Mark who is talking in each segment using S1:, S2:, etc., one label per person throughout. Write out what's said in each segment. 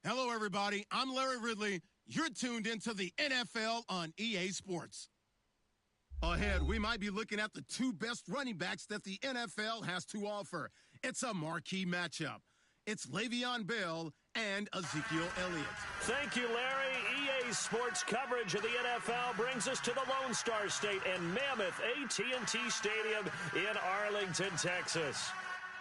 S1: Hello, everybody. I'm Larry Ridley. You're tuned into the NFL on EA Sports. Ahead, we might be looking at the two best running backs that the NFL has to offer. It's a marquee matchup. It's Le'Veon Bell and Ezekiel Elliott.
S2: Thank you, Larry. EA Sports coverage of the NFL brings us to the Lone Star State and mammoth AT&T Stadium in Arlington, Texas.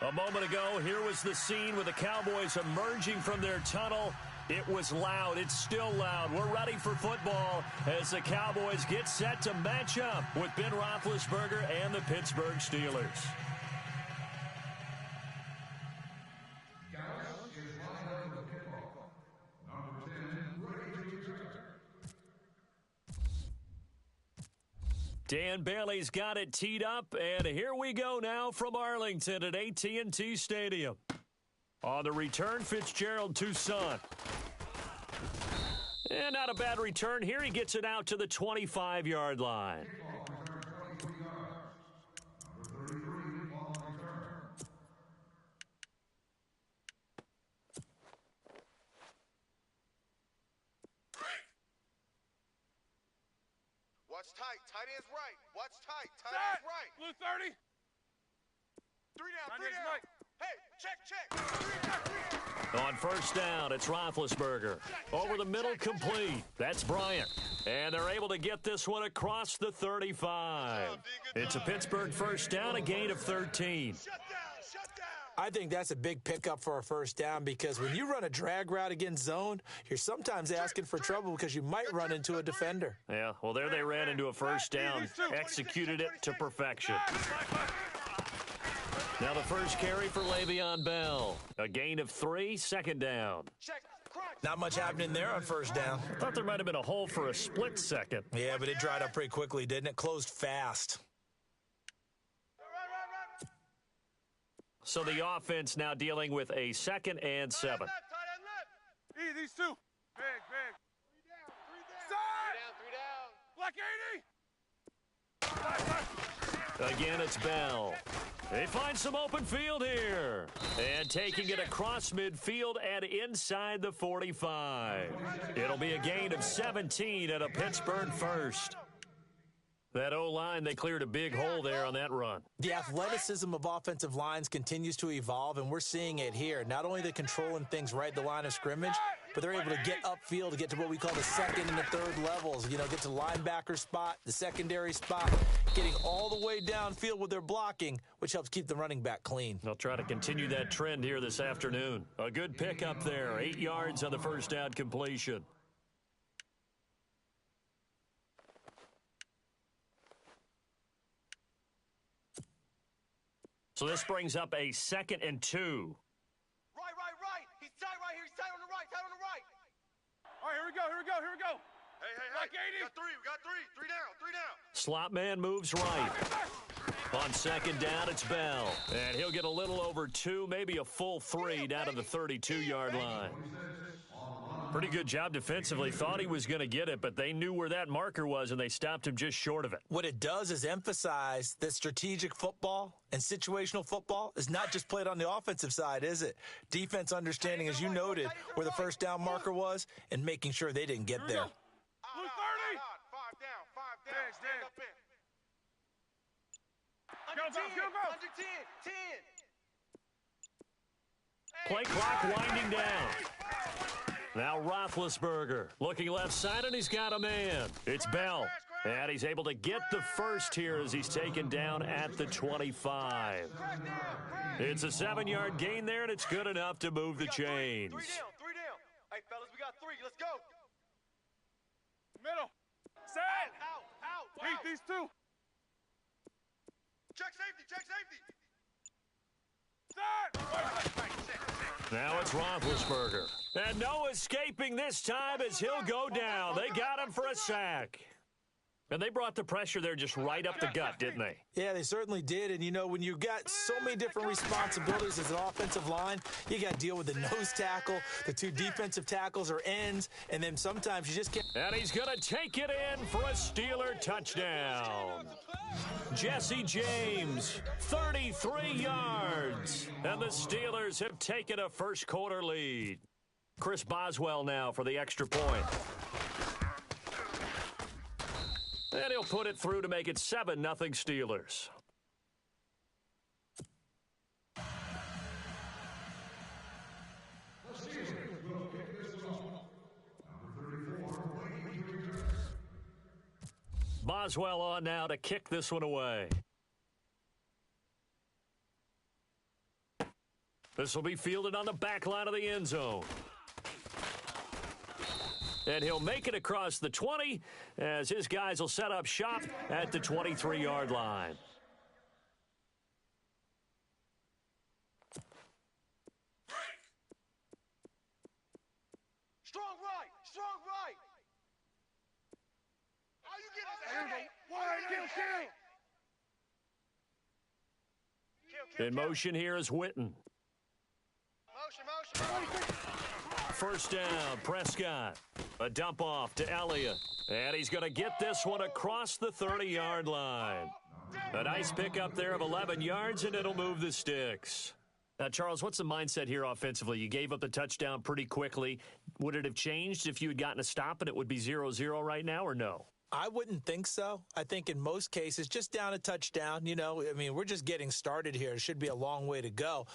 S2: A moment ago, here was the scene with the Cowboys emerging from their tunnel. It was loud. It's still loud. We're ready for football as the Cowboys get set to match up with Ben Roethlisberger and the Pittsburgh Steelers. Dan Bailey's got it teed up, and here we go now from Arlington at AT&T Stadium. On the return, Fitzgerald to Son. And not a bad return here. He gets it out to the 25-yard line.
S3: Watch tight. Tight end's right. Watch tight. Tight end's right.
S4: Blue 30.
S3: Three down. Three down. Hey, check.
S2: On first down, it's Roethlisberger. Over the middle, complete. That's Bryant. And they're able to get this one across the 35. It's a Pittsburgh first down, a gain of 13.
S3: Shut down.
S5: I think that's a big pickup for a first down because when you run a drag route against zone, you're sometimes asking for trouble because you might run into a defender.
S2: Yeah, well, there they ran into a first down, executed it to perfection. Now the first carry for Le'Veon Bell. A gain of 3, second down.
S5: Not much happening there on first down.
S2: Thought there might have been a hole for a split second.
S5: Yeah, but it dried up pretty quickly, didn't it? Closed fast.
S2: So the offense now dealing with a 2nd and 7.
S4: These two. Big.
S3: Three down.
S4: Black
S3: 80.
S2: Again, it's Bell. They find some open field here. And taking it across midfield and inside the 45. It'll be a gain of 17 at a Pittsburgh first. That O-line, they cleared a big hole there on that run.
S5: The athleticism of offensive lines continues to evolve, and we're seeing it here. Not only they're controlling things right at the line of scrimmage, but they're able to get upfield to get to what we call the second and the third levels. You know, get to linebacker spot, the secondary spot, getting all the way downfield with their blocking, which helps keep the running back clean.
S2: They'll try to continue that trend here this afternoon. A good pickup there, 8 yards on the first down completion. So this brings up a 2nd and 2.
S3: Right. He's tight right here. He's tight on the right.
S4: All right, here we go.
S3: Hey.
S4: Black 80.
S3: We got three. Three down.
S2: Slot man moves right. On second down, it's Bell. And he'll get a little over 2, maybe a full 3 down to the 32-yard line. Pretty good job defensively. Thought he was going to get it, but they knew where that marker was, and they stopped him just short of it.
S5: What it does is emphasize that strategic football and situational football is not just played on the offensive side, is it? Defense understanding, as you noted, where the first down marker was and making sure they didn't get there.
S4: Blue 30.
S3: Five down. Stand up in.
S4: Go.
S3: Under 10.
S2: Play clock winding down. Now Roethlisberger looking left side, and he's got a man. It's Bell. And he's able to get the first here as he's taken down at the 25. It's a 7-yard gain there, and it's good enough to move the chains.
S3: Three down. Hey, fellas, we got 3. Let's go.
S4: Middle. Set.
S3: Out.
S4: Beat these two.
S3: Check safety.
S4: Set.
S2: Now it's Roethlisberger. And no escaping this time as he'll go down. They got him for a sack. And they brought the pressure there just right up the gut, didn't they?
S5: Yeah, they certainly did. And, you know, when you've got so many different responsibilities as an offensive line, you got to deal with the nose tackle, the 2 defensive tackles or ends, and then sometimes you just can't.
S2: And he's going to take it in for a Steeler touchdown. Jesse James, 33 yards. And the Steelers have taken a first quarter lead. Chris Boswell now for the extra point. And he'll put it through to make it 7-0 Steelers. Boswell on now to kick this one away. This will be fielded on the back line of the end zone. And he'll make it across the 20 as his guys will set up shop at the 23-yard line.
S3: Strong right, strong right. How you get his head? Kill.
S2: In motion here is Witten.
S3: Motion.
S2: First down, Prescott. A dump off to Elliott. And he's going to get this one across the 30-yard line. A nice pickup there of 11 yards, and it'll move the sticks. Now, Charles, what's the mindset here offensively? You gave up the touchdown pretty quickly. Would it have changed if you had gotten a stop and it would be 0-0 right now, or no?
S5: I wouldn't think so. I think in most cases, just down a touchdown, we're just getting started here. It should be a long way to go.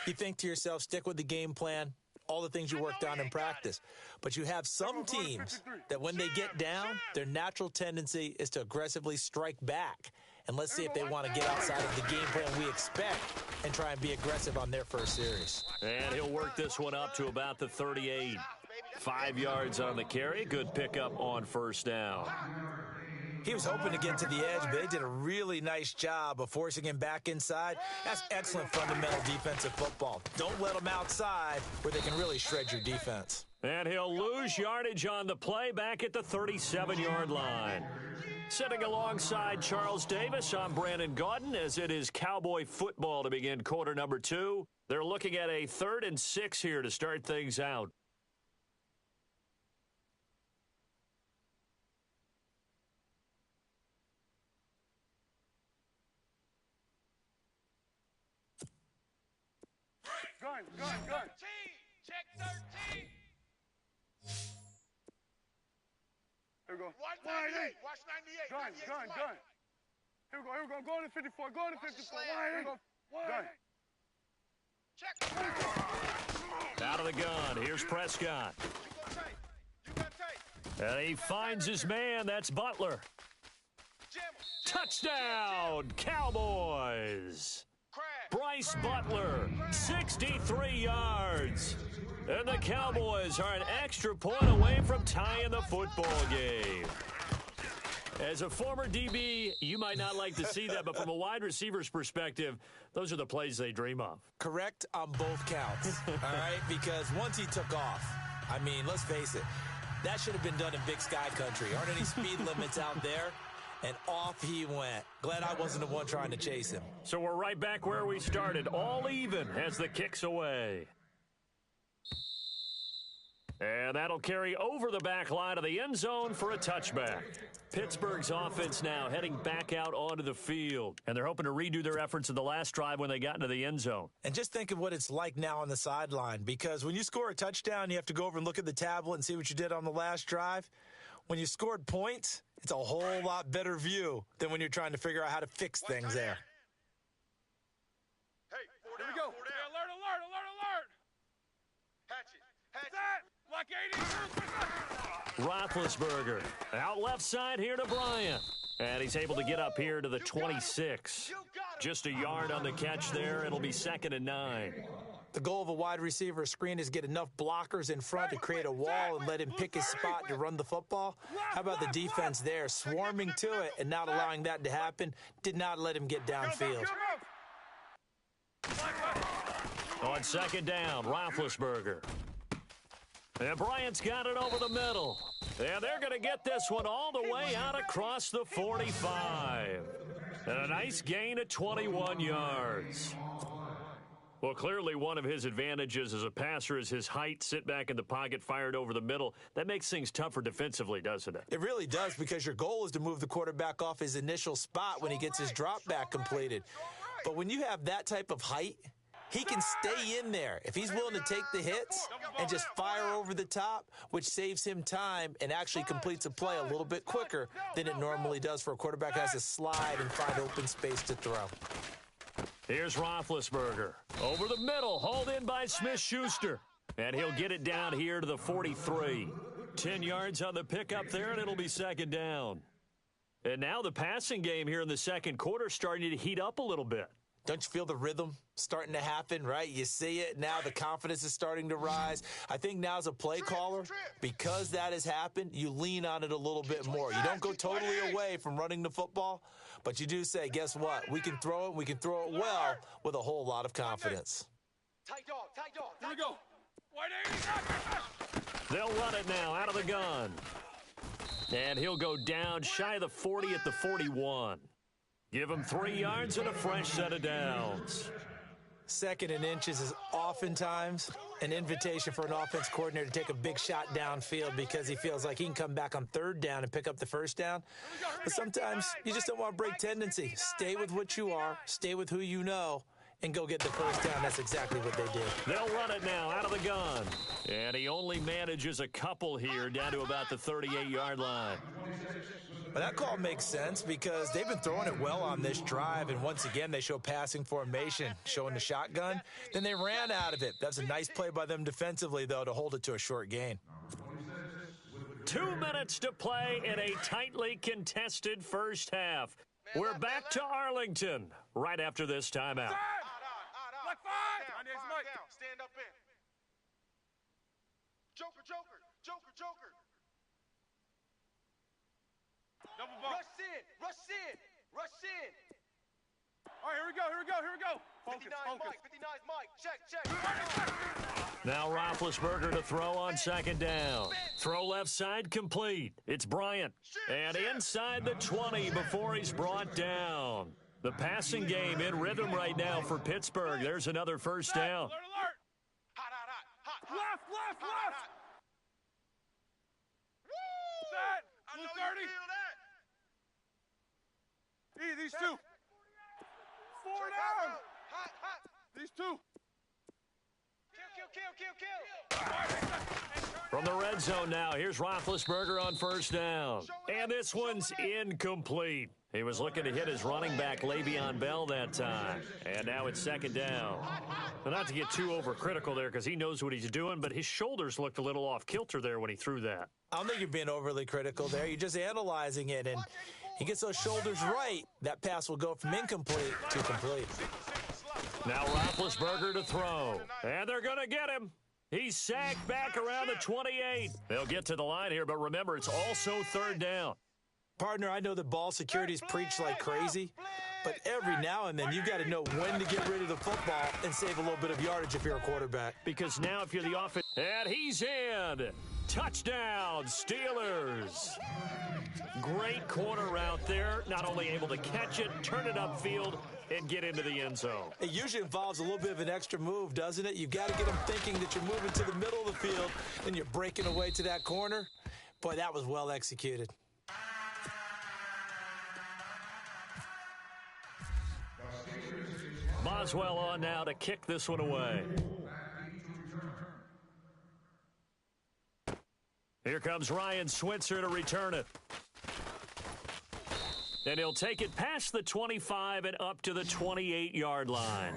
S5: You think to yourself, stick with the game plan, all the things you worked on in practice. But you have some teams that when they get down, their natural tendency is to aggressively strike back. And let's see if they want to get outside of the game plan we expect and try and be aggressive on their first series.
S2: And he'll work this one up to about the 38. 5 yards on the carry. Good pickup on first down.
S5: He was hoping to get to the edge, but they did a really nice job of forcing him back inside. That's excellent fundamental defensive football. Don't let them outside where they can really shred your defense.
S2: And he'll lose yardage on the play back at the 37-yard line. Sitting alongside Charles Davis, I'm Brandon Gaudin, as it is Cowboy football to begin quarter number 2. They're looking at a 3rd and 6 here to start things out.
S4: Gun.
S3: Check 13.
S4: Here we go.
S3: Watch 98. Watch 98.
S4: Gun. Here we go. Go to 54. Go to 54. Here we go. Gun.
S3: Check.
S2: Out of the gun. Here's Prescott.
S3: You got tape.
S2: And he finds his man. That's Butler. Touchdown, Cowboys. Bryce Butler, 63 yards. And the Cowboys are an extra point away from tying the football game. As a former DB, you might not like to see that, but from a wide receiver's perspective, those are the plays they dream of.
S5: Correct on both counts, all right? Because once he took off, let's face it, that should have been done in Big Sky Country. Aren't any speed limits out there? And off he went. Glad I wasn't the one trying to chase him.
S2: So we're right back where we started, all even as the kick's away. And that'll carry over the back line of the end zone for a touchback. Pittsburgh's offense now heading back out onto the field. And they're hoping to redo their efforts in the last drive when they got into the end zone.
S5: And just think of what it's like now on the sideline. Because when you score a touchdown, you have to go over and look at the tablet and see what you did on the last drive. When you scored points, it's a whole lot better view than when you're trying to figure out how to fix things there.
S3: Hey,
S4: Here we go. Alert.
S3: Hatch it.
S4: Like 80.
S2: Roethlisberger out left side here to Bryant. And he's able to get up here to the 26. Just a yard on the catch there. It'll be 2nd and 9.
S5: The goal of a wide receiver screen is get enough blockers in front to create a wall and let him pick his spot to run the football. How about the defense there, swarming to it and not allowing that to happen? Did not let him get downfield.
S2: On 2nd down, Roethlisberger. And Bryant's got it over the middle. And they're going to get this one all the way out across the 45. And a nice gain of 21 yards. Well, clearly one of his advantages as a passer is his height, sit back in the pocket, fired over the middle. That makes things tougher defensively, doesn't it?
S5: It really does, because your goal is to move the quarterback off his initial spot when he gets his drop back completed. But when you have that type of height he can stay in there. If he's willing to take the hits and just fire over the top, which saves him time and actually completes a play a little bit quicker than it normally does for a quarterback who has to slide and find open space to throw.
S2: Here's Roethlisberger. Over the middle, hauled in by Smith-Schuster. And he'll get it down here to the 43. 10 yards on the pickup there, and it'll be second down. And now the passing game here in the second quarter starting to heat up a little bit.
S5: Don't you feel the rhythm starting to happen, right? You see it now. The confidence is starting to rise. I think now as a play caller, because that has happened, you lean on it a little bit more. You don't go totally away from running the football, but you do say, guess what? We can throw it. We can throw it well with a whole lot of confidence.
S3: Tight dog, tight dog.
S4: Here we go.
S2: They'll run it now out of the gun. And he'll go down shy of the 40 at the 41. Give him 3 yards and a fresh set of downs.
S5: Second and inches is oftentimes an invitation for an offense coordinator to take a big shot downfield because he feels like he can come back on third down and pick up the first down. But sometimes you just don't want to break tendency. Stay with what you are, stay with who you know, and go get the first down. That's exactly what they did.
S2: They'll run it now out of the gun. And he only manages a couple here down to about the 38-yard line.
S5: But that call makes sense because they've been throwing it well on this drive, and once again they show passing formation, showing the shotgun. Then they ran out of it. That's a nice play by them defensively, though, to hold it to a short gain.
S2: 2 minutes to play in a tightly contested first half. We're back to Arlington right after this timeout.
S4: Like five.
S3: Down. Stand up in. Joker.
S4: Double ball.
S3: Rush in.
S4: All right, here we go. Focus.
S3: 59's Mike. Check.
S2: Now Roethlisberger to throw on second down. Throw left side complete. It's Bryant. And inside the 20 before he's brought down. The passing game in rhythm right now for Pittsburgh. There's another first down.
S4: Alert.
S3: Hot.
S4: Left.
S3: Woo!
S4: Set.
S3: I know
S4: Blue
S3: you
S4: 30.
S3: feel that.
S4: These two. 4 down.
S3: Hot.
S4: These two.
S3: Kill.
S2: From the red zone now, here's Roethlisberger on first down. And this one's incomplete. He was looking to hit his running back, Le'Veon Bell, that time. And now it's second down. Well, not to get too overcritical there because he knows what he's doing, but his shoulders looked a little off kilter there when he threw that.
S5: I don't think you're being overly critical there. You're just analyzing it, and he gets those shoulders right. That pass will go from incomplete to complete.
S2: Now Roethlisberger to throw. And they're going to get him. He's sacked back around the 28. They'll get to the line here, but remember, it's also third down.
S5: Partner, I know that ball security's preached like crazy, but every now and then you've got to know when to get rid of the football and save a little bit of yardage if you're a quarterback.
S2: Because now if you're the offense, and he's in. Touchdown, Steelers. Great corner out there. Not only able to catch it, turn it upfield, and get into the end zone.
S5: It usually involves a little bit of an extra move, doesn't it? You've got to get them thinking that you're moving to the middle of the field and you're breaking away to that corner. Boy, that was well executed.
S2: Boswell on now to kick this one away. Here comes Ryan Switzer to return it. And he'll take it past the 25 and up to the 28-yard line.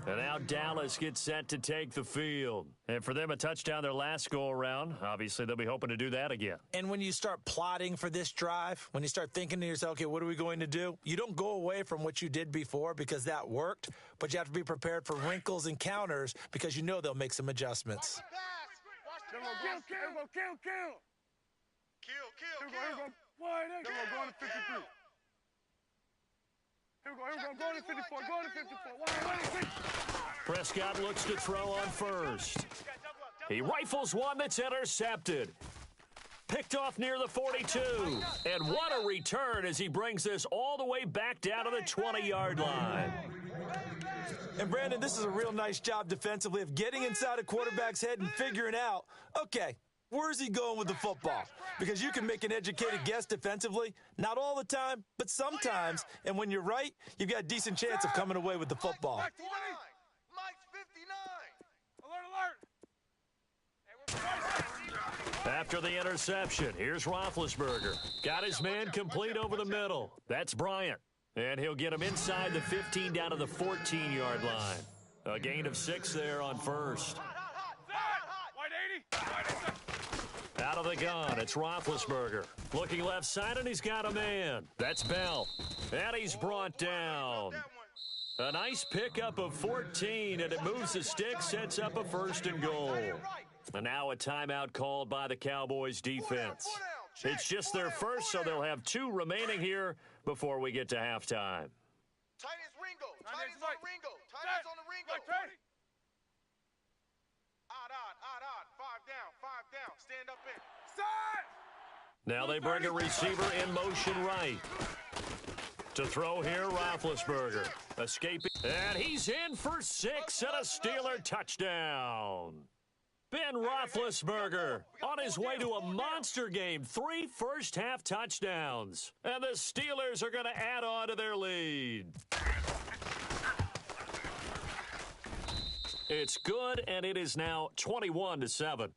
S2: And now Dallas gets set to take the field. And for them, a touchdown their last go-around. Obviously, they'll be hoping to do that again.
S5: And when you start plotting for this drive, when you start thinking to yourself, okay, what are we going to do? You don't go away from what you did before because that worked, but you have to be prepared for wrinkles and counters because you know they'll make some adjustments.
S4: Kill. Here we go. Wide in. Going to 53. Here we go. Going to 54. Going to 54. Wide.
S2: Prescott looks to throw on first. He rifles one that's intercepted. Picked off near the 42. And what a return as he brings this all the way back down to the 20-yard line.
S5: And, Brandon, this is a real nice job defensively of getting inside a quarterback's head and figuring out, okay, where's he going with the football? Because you can make an educated guess defensively, not all the time, but sometimes. And when you're right, you've got a decent chance of coming away with the football.
S3: Mike's
S2: After the interception, here's Roethlisberger. Got his man complete over the middle. That's Bryant. And he'll get him inside the 15 down to the 14-yard line. A gain of 6 there on first. Out of the gun, it's Roethlisberger. Looking left side, and he's got a man. That's Bell. And he's brought down. A nice pickup of 14, and it moves the stick, sets up a 1st and goal. And now a timeout called by the Cowboys defense. It's just their first, so they'll have 2 remaining here before we get to halftime.
S3: Tight ends Ringo. Tight ends on the Ringo. Tight ends on the Ringo. Odd. 5 down. Stand up in.
S2: Now they bring a receiver in motion right. To throw here, Roethlisberger. Escaping. And he's in for 6 and a Steeler touchdown. Ben Roethlisberger on his way to a monster game. 3 first-half touchdowns. And the Steelers are going to add on to their lead. It's good, and it is now 21-7.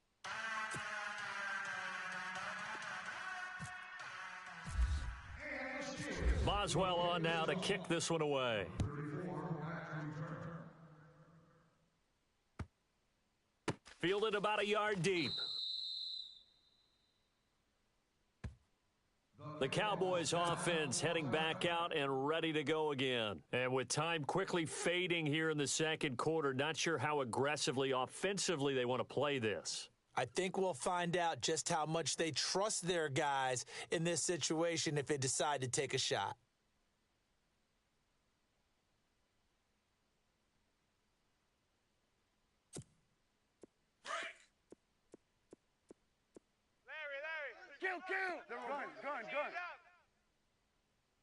S2: Boswell on now to kick this one away. Fielded about a yard deep. The Cowboys offense heading back out and ready to go again. And with time quickly fading here in the second quarter, not sure how aggressively, offensively they want to play this.
S5: I think we'll find out just how much they trust their guys in this situation if they decide to take a shot.
S4: Kill. Gun.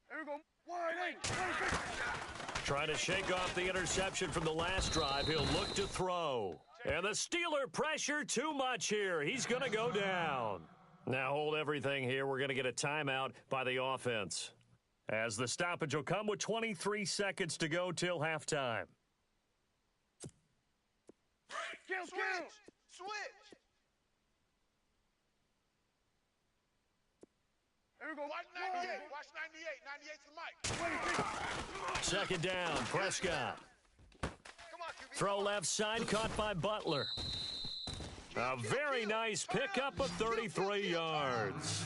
S4: There we go. Wide eight.
S2: Trying to shake off the interception from the last drive. He'll look to throw. And the Steeler pressure too much here. He's going to go down. Now hold everything here. We're going to get a timeout by the offense. As the stoppage will come with 23 seconds to go till halftime.
S3: Switch.
S4: There we go.
S3: Watch 98. 98's the mic.
S2: Second down, Prescott.
S3: Come on, QB.
S2: Throw left side, caught by Butler. A very nice pickup of 33 yards.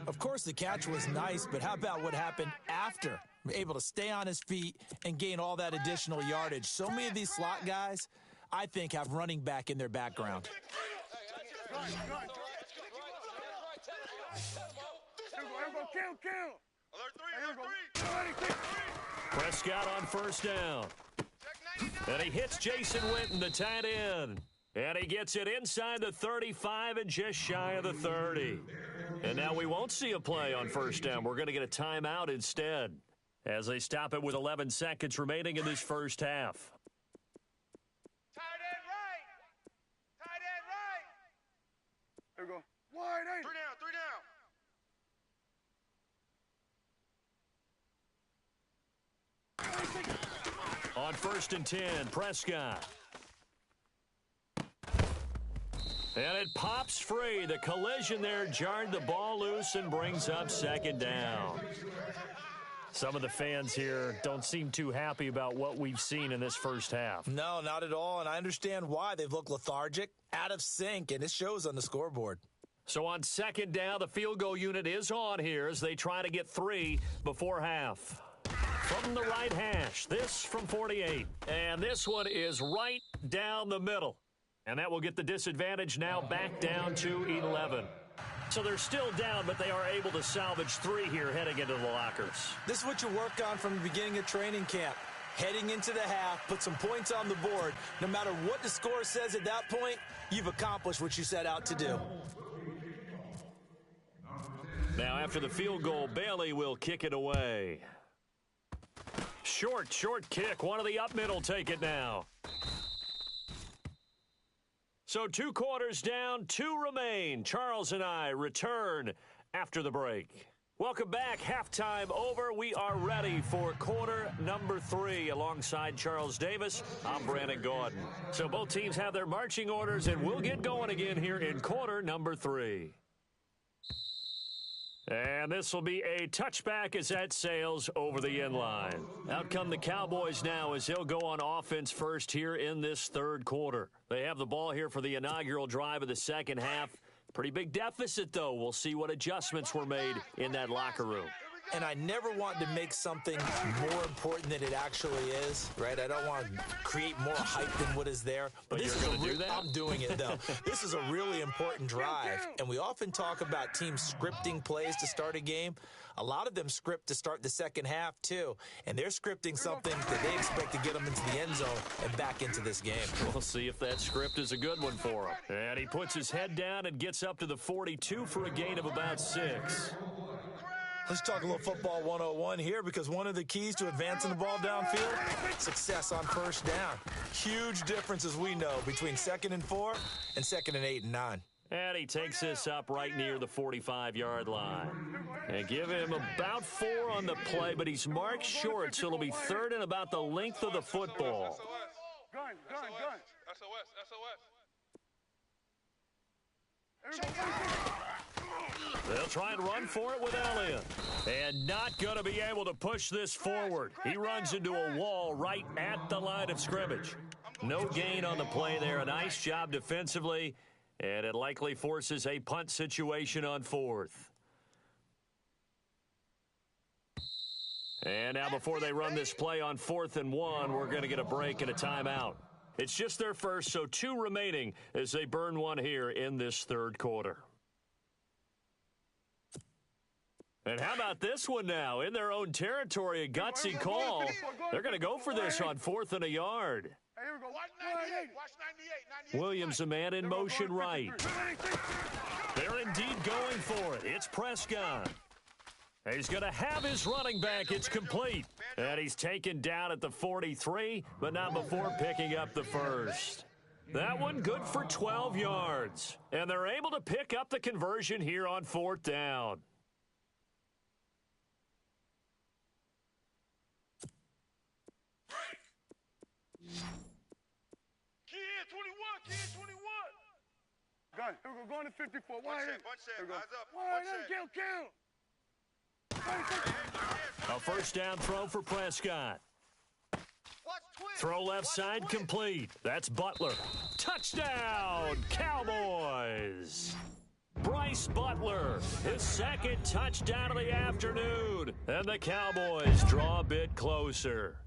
S5: Of course, the catch was nice, but how about what happened after? Able to stay on his feet and gain all that additional yardage. So many of these slot guys, I think, have running back in their background.
S4: Kill.
S3: Alert 3.
S2: Prescott on first down. And he hits Jason Witten, the tight end. And he gets it inside the 35 and just shy of the 30. And now we won't see a play on first down. We're going to get a timeout instead as they stop it with 11 seconds remaining in this first half.
S3: Tight end right.
S4: There we go. Wide eight.
S3: 3 down.
S2: On first and 10, Prescott. And it pops free. The collision there jarred the ball loose and brings up second down. Some of the fans here don't seem too happy about what we've seen in this first half.
S5: No, not at all, and I understand why. They've looked lethargic, out of sync, and it shows on the scoreboard.
S2: So on second down, the field goal unit is on here as they try to get 3 before half. From the right hash, this from 48. And this one is right down the middle. And that will get the disadvantage now back down to 11. So they're still down, but they are able to salvage 3 here heading into the lockers.
S5: This is what you work on from the beginning of training camp. Heading into the half, put some points on the board. No matter what the score says at that point, you've accomplished what you set out to do.
S2: Now after the field goal, Bailey will kick it away. Short kick. One of the up middle take it now. So 2 quarters down, 2 remain. Charles and I return after the break. Welcome back. Halftime over. We are ready for quarter number 3. Alongside Charles Davis, I'm Brandon Gordon. So both teams have their marching orders, and we'll get going again here in quarter number 3. And this will be a touchback as that sails over the end line. Out come the Cowboys now as they'll go on offense first here in this third quarter. They have the ball here for the inaugural drive of the second half. Pretty big deficit, though. We'll see what adjustments were made in that locker room.
S5: And I never want to make something more important than it actually is, right? I don't want to create more hype than what is there.
S2: But
S5: this
S2: you're
S5: is
S2: going to do that?
S5: I'm doing it, though. This is a really important drive. And we often talk about teams scripting plays to start a game. A lot of them script to start the second half, too. And they're scripting something that they expect to get them into the end zone and back into this game.
S2: We'll see if that script is a good one for him. And he puts his head down and gets up to the 42 for a gain of about 6.
S5: Let's talk a little football 101 here, because one of the keys to advancing the ball downfield, success on first down. Huge difference, as we know, between 2nd and 4 and 2nd and 8 and 9.
S2: And he takes this up right near the 45-yard line. And give him about 4 on the play, but he's marked short, so it'll be 3rd and about the length of the football.
S4: Gun. SOS.
S2: They'll try and run for it with Elliott. And not going to be able to push this forward. He runs into a wall right at the line of scrimmage. No gain on the play there. A nice job defensively. And it likely forces a punt situation on 4th. And now before they run this play on 4th and 1, we're going to get a break and a timeout. It's just their first, so 2 remaining as they burn one here in this third quarter. And how about this one now? In their own territory, a gutsy call. They're going to go for this on 4th and a yard.
S4: Hey, here we go. Watch 98. Watch 98.
S2: Williams, a man in motion right. They're indeed going for it. It's Prescott. He's going to have his running back. It's complete. And he's taken down at the 43, but not before picking up the first. That one good for 12 yards. And they're able to pick up the conversion here on 4th down.
S4: Kid 21. Gun. Here we go. Going to 54.
S3: One set. Eyes up.
S4: Kill.
S2: A first down throw for Prescott. Throw left side complete. That's Butler. Touchdown, Cowboys. Bryce Butler, his 2nd touchdown of the afternoon. And the Cowboys draw a bit closer.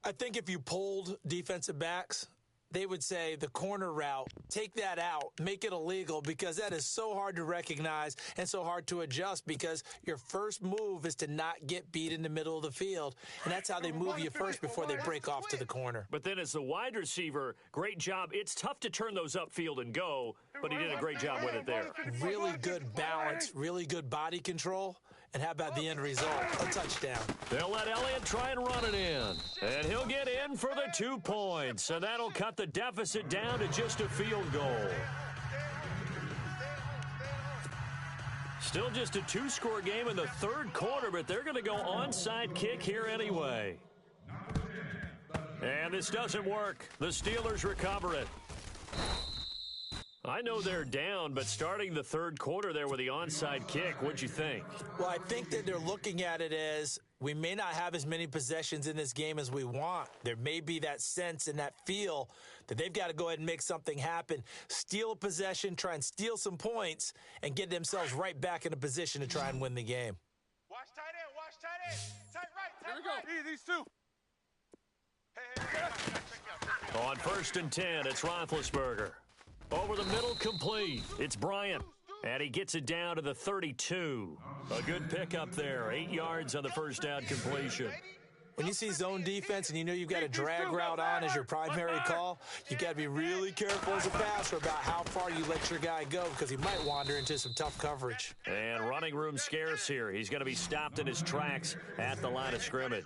S5: I think if you polled defensive backs, they would say the corner route, take that out, make it illegal, because that is so hard to recognize and so hard to adjust, because your first move is to not get beat in the middle of the field. And that's how they move you first before they break off to the corner.
S2: But then as the wide receiver, great job. It's tough to turn those upfield and go, but he did a great job with it there.
S5: Really good balance, really good body control. And how about the end result? A touchdown.
S2: They'll let Elliott try and run it in. And he'll get in for the 2 points. And that'll cut the deficit down to just a field goal. Still just a 2-score game in the third quarter, but they're going to go onside kick here anyway. And this doesn't work. The Steelers recover it. I know they're down, but starting the third quarter there with the onside kick, what'd you think?
S5: Well, I think that they're looking at it as we may not have as many possessions in this game as we want. There may be that sense and that feel that they've got to go ahead and make something happen, steal a possession, try and steal some points, and get themselves right back in a position to try and win the game.
S3: Watch tight end. Tight right.
S4: Here we go. These 2.
S3: Hey.
S2: On 1st and 10, it's Roethlisberger. Over the middle, complete. It's Bryant. And he gets it down to the 32. A good pickup there. 8 yards on the first down completion.
S5: When you see zone defense and you know you've got a drag route on as your primary call, you've got to be really careful as a passer about how far you let your guy go, because he might wander into some tough coverage.
S2: And running room scarce here. He's going to be stopped in his tracks at the line of scrimmage.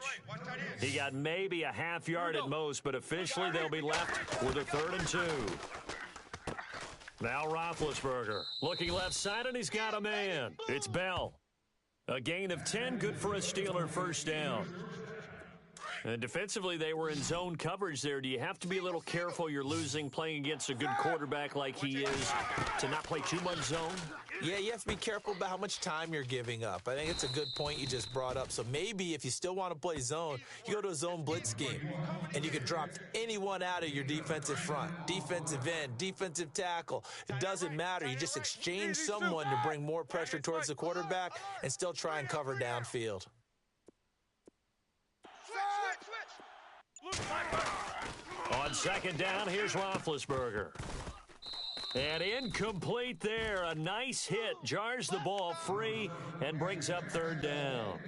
S2: He got maybe a half yard at most, but officially they'll be left with a 3rd and 2. Now Roethlisberger looking left side, and he's got a man. It's Bell. A gain of 10, good for a Steeler first down. And defensively, they were in zone coverage there. Do you have to be a little careful? You're losing playing against a good quarterback like he is to not play too much zone?
S5: Yeah, you have to be careful about how much time you're giving up. I think it's a good point you just brought up. So maybe if you still want to play zone, you go to a zone blitz scheme, and you can drop anyone out of your defensive front, defensive end, defensive tackle. It doesn't matter. You just exchange someone to bring more pressure towards the quarterback and still try and cover downfield.
S2: On second down, here's Roethlisberger. And incomplete there. A nice hit. Jars the ball free and brings up third down.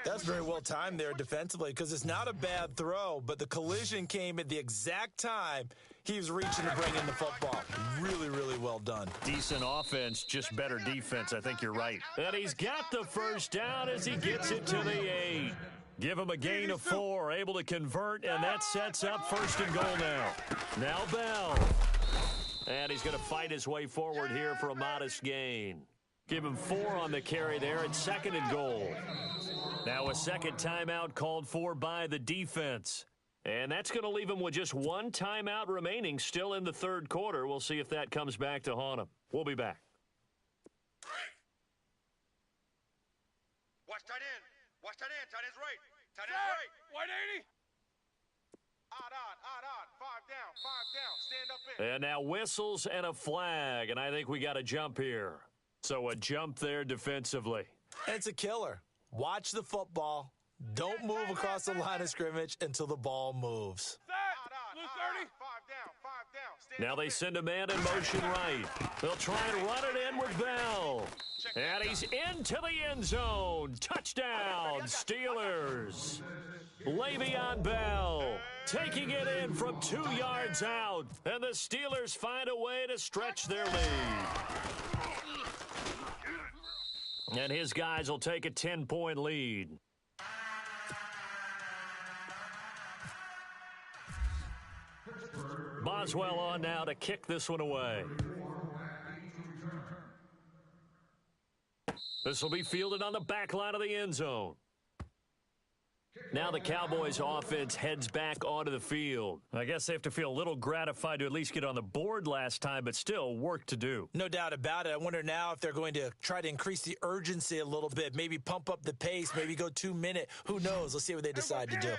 S5: That's very well timed there defensively because it's not a bad throw, but the collision came at the exact time he was reaching to bring in the football. Really, really well done.
S2: Decent offense, just better defense. I think you're right. And he's got the first down as he gets it to the 8. Give him a gain of 4, able to convert, and that sets up first and goal now. Now Bell. And he's going to fight his way forward here for a modest gain. Give him 4 on the carry there at second and goal. Now a second timeout called for by the defense. And that's going to leave him with just 1 timeout remaining still in the third quarter. We'll see if that comes back to haunt him. We'll be back.
S3: Watch tight end. Watch tight end. Tight end's right. Tight end's right.
S4: 180.
S3: Odd. 5 down. Stand up in.
S2: And now whistles and a flag. And I think we got a jump here. So a jump there defensively.
S5: It's a killer. Watch the football. Don't move across the line of scrimmage until the ball moves.
S3: Blue 30. 5 down.
S2: Now they send a man in motion right. They'll try and run it in with Bell. And he's into the end zone. Touchdown, Steelers. Le'Veon Bell taking it in from 2 yards out. And the Steelers find a way to stretch their lead. And his guys will take a 10-point lead. Boswell on now to kick this one away. This will be fielded on the back line of the end zone. Now the Cowboys offense heads back onto the field. I guess they have to feel a little gratified to at least get on the board last time, but still work to do.
S5: No doubt about it. I wonder now if they're going to try to increase the urgency a little bit, maybe pump up the pace, maybe go 2 minute. Who knows? Let's see what they decide to do.
S3: Big dead.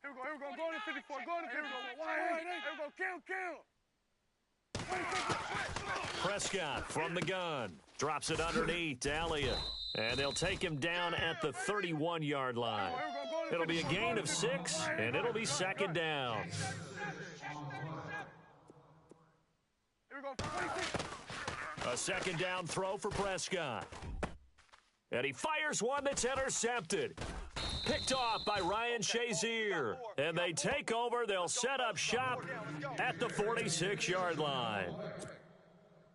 S4: Here we go. Go to 54. Go to 54. Here we go. Kill.
S2: Prescott from the gun. Drops it underneath to Elliott. And they'll take him down at the 31-yard line. It'll be a gain of 6, and it'll be second down.
S4: Here we go.
S2: A second down throw for Prescott. And he fires one that's intercepted. Picked off by Ryan Shazier. And they take over. They'll set up shop at the 46-yard line.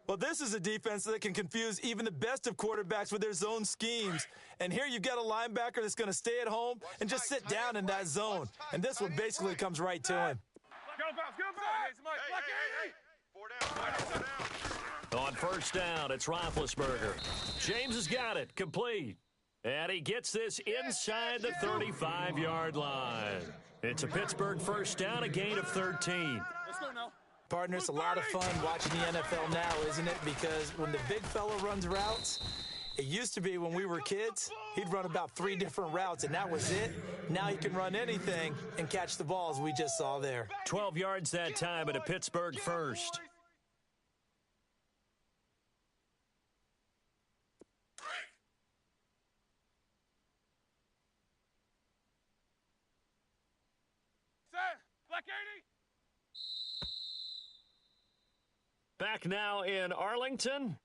S5: Well, this is a defense that can confuse even the best of quarterbacks with their zone schemes. And here you've got a linebacker that's going to stay at home and just sit down in that zone. And this one basically comes right to him.
S2: On first down, it's Roethlisberger. James has got it, complete. And he gets this inside the 35-yard line. It's a Pittsburgh first down, a gain of 13.
S4: Let's go now.
S5: Partner, it's a lot of fun watching the NFL now, isn't it? Because when the big fella runs routes, it used to be when we were kids, he'd run about 3 different routes, and that was it. Now he can run anything and catch the ball, as we just saw there.
S2: 12 yards that time at a Pittsburgh first.
S4: Black 80.
S2: Back now in Arlington.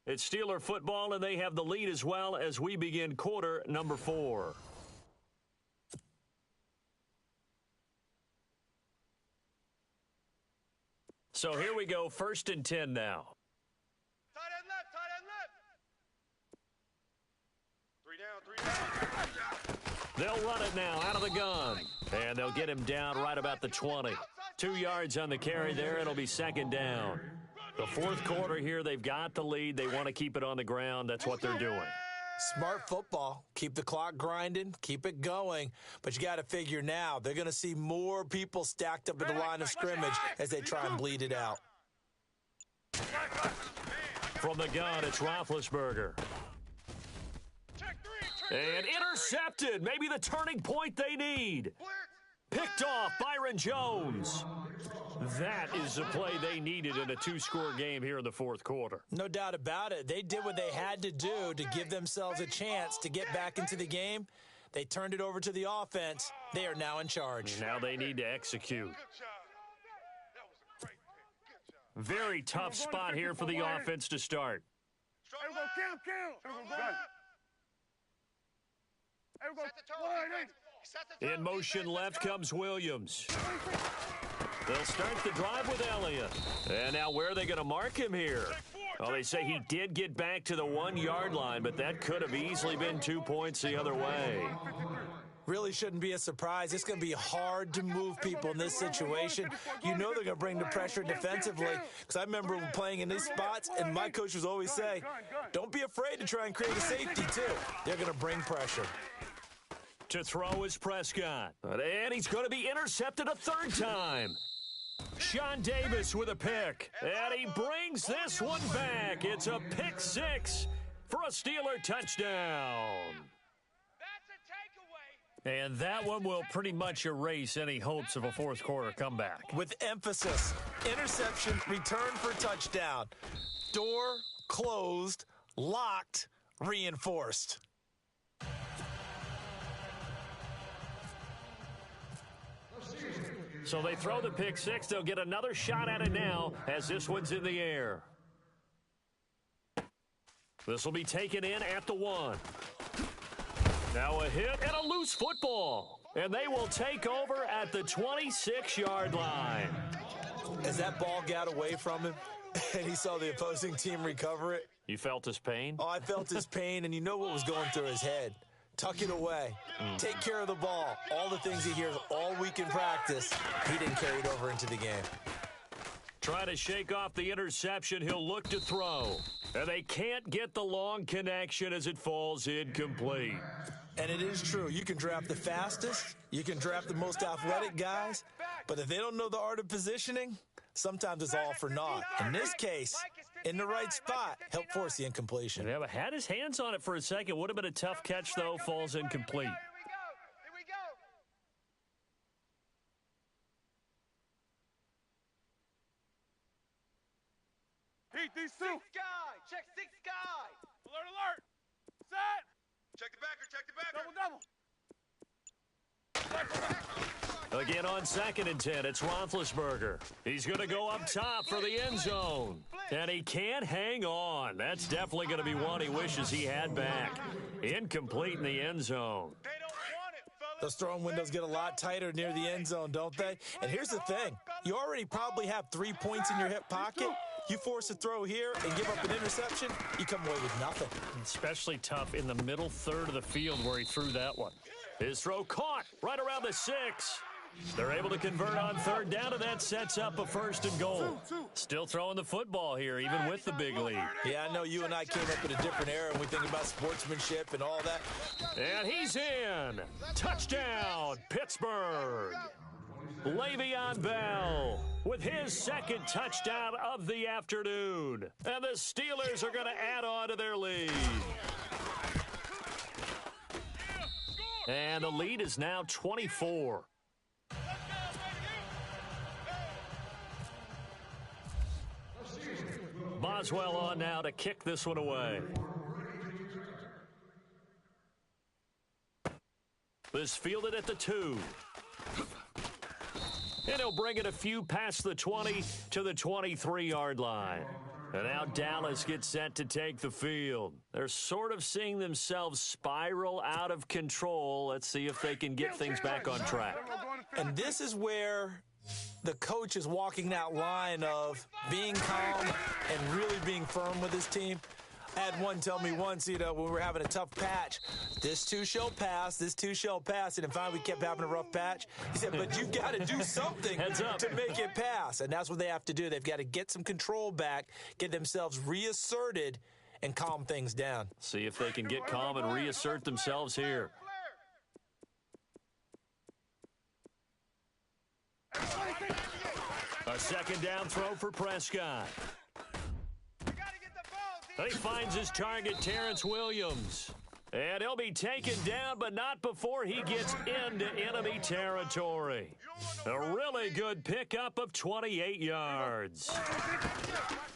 S2: It's Steeler football, and they have the lead as well as we begin quarter number 4. So here we go, 1st and 10 now.
S3: Tight end left. 3 down.
S2: They'll run it now out of the gun, and they'll get him down right about the 20. 2 yards on the carry there. It'll be second down. The fourth quarter here, they've got the lead. They want to keep it on the ground. That's what they're doing.
S5: Smart football. Keep the clock grinding. Keep it going. But you got to figure now, they're going to see more people stacked up at the line of scrimmage as they try and bleed it out.
S2: From the gun, it's Roethlisberger. And intercepted. Maybe the turning point they need. Picked off Byron Jones. That is the play they needed in a two-score game here in the fourth quarter.
S5: No doubt about it. They did what they had to do to give themselves a chance to get back into the game. They turned it over to the offense. They are now in charge.
S2: Now they need to execute. Very tough spot here for the offense to start. In motion left comes Williams. They'll start the drive with Elliott. And now where are they going to mark him here? Well, they say he did get back to the 1-yard line, but that could have easily been 2 points the other way.
S5: Really shouldn't be a surprise. It's going to be hard to move people in this situation. You know they're going to bring the pressure defensively. Because I remember playing in these spots, and my coach was always saying, don't be afraid to try and create a safety, too. They're going to bring pressure.
S2: To throw is Prescott. And he's going to be intercepted a third time. Sean Davis with a pick. And he brings this one back. It's a pick six for a Steeler touchdown. And that one will pretty much erase any hopes of a fourth quarter comeback.
S5: With emphasis, interception, return for touchdown. Door closed, locked, reinforced.
S2: So they throw the pick six. They'll get another shot at it now as this one's in the air. This will be taken in at the 1. Now a hit and a loose football. And they will take over at the 26-yard line.
S5: As that ball got away from him and he saw the opposing team recover it.
S2: You felt his pain?
S5: Oh, I felt his pain, and you know what was going through his head. Tuck it away. Take care of the ball. All the things he hears all week in practice, he didn't carry it over into the game.
S2: Try to shake off the interception. He'll look to throw. And they can't get the long connection as it falls incomplete.
S5: And it is true. You can draft the fastest. You can draft the most athletic guys. But if they don't know the art of positioning, sometimes it's all for naught. In this case, in the right spot, help force the incompletion.
S2: Yeah, but had his hands on it for a second. Would have been a tough catch, though. Falls incomplete.
S3: Here we go.
S4: Heat these two.
S3: Six guy. Check six guy.
S4: Alert, alert. Set.
S3: Check the backer. Check the backer.
S4: Double, double.
S2: Again on 2nd and 10, it's Roethlisberger. He's going to go up top for the end zone. And he can't hang on. That's definitely going to be one he wishes he had back. Incomplete in the end zone.
S3: They don't want it, fellas.
S5: Those throwing windows get a lot tighter near the end zone, don't they? And here's the thing. You already probably have 3 points in your hip pocket. You force a throw here and give up an interception, you come away with nothing.
S2: Especially tough in the middle third of the field where he threw that one. His throw caught right around the 6. They're able to convert on third down, and that sets up a 1st and goal. Still throwing the football here, even with the big lead.
S5: Yeah, I know you and I came up in a different era, and we think about sportsmanship and all that.
S2: And he's in. Touchdown, Pittsburgh. Le'Veon Bell with his 2nd touchdown of the afternoon. And the Steelers are going to add on to their lead. And the lead is now 24. Boswell on now to kick this one away. This fielded at the 2. And he'll bring it a few past the 20 to the 23-yard line. And now Dallas gets set to take the field. They're sort of seeing themselves spiral out of control. Let's see if they can get things back on track.
S5: And this is where the coach is walking that line of being calm and really being firm with his team. I had one tell me once, when we were having a tough patch, this too shall pass, and then finally we kept having a rough patch. He said, but you've got to do something to make it pass, and that's what they have to do. They've got to get some control back, get themselves reasserted, and calm things down.
S2: See if they can get calm and reassert themselves here. A second down throw for Prescott. He finds his target, Terrence Williams. And he'll be taken down, but not before he gets into enemy territory. A really good pickup of 28 yards.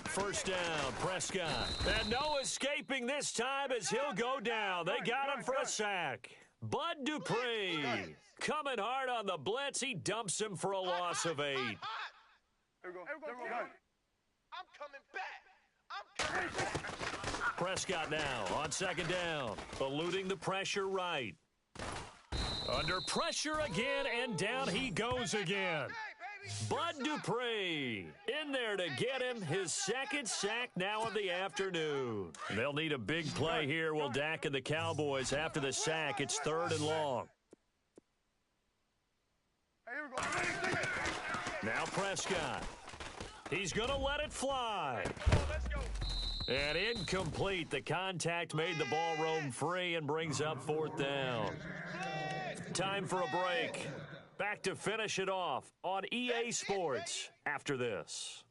S2: First down, Prescott. And no escaping this time as he'll go down. They got him for a sack. Bud Dupree coming hard on the blitz. He dumps him for a loss of 8.
S4: Here we go.
S3: I'm coming back.
S2: Prescott now on second down, eluding the pressure right. Under pressure again, and down he goes again. Bud Dupree in there to get him his second sack now of the afternoon. They'll need a big play here, will Dak and the Cowboys. After the sack, it's 3rd and long. Now Prescott. He's going to let it fly. And incomplete. The contact made the ball roam free and brings up 4th down. Time for a break. Back to finish it off on EA Sports after this.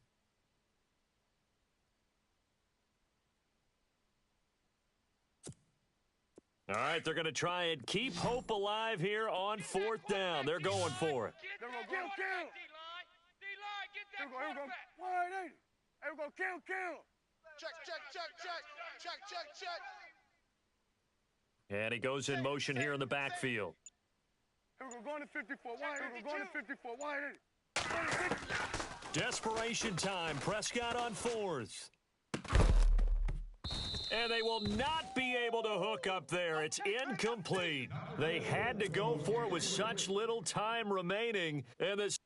S2: All right, they're going to try and keep hope alive here on 4th down. They're going for it.
S4: Here we go. Wide 80. Here we go. Kill.
S3: Check.
S2: And he goes in motion here in the backfield.
S4: Here we go. Going to 54 wide. 80.
S2: Desperation time. Prescott on 4th. And they will not be able to hook up there. It's incomplete. They had to go for it with such little time remaining. And this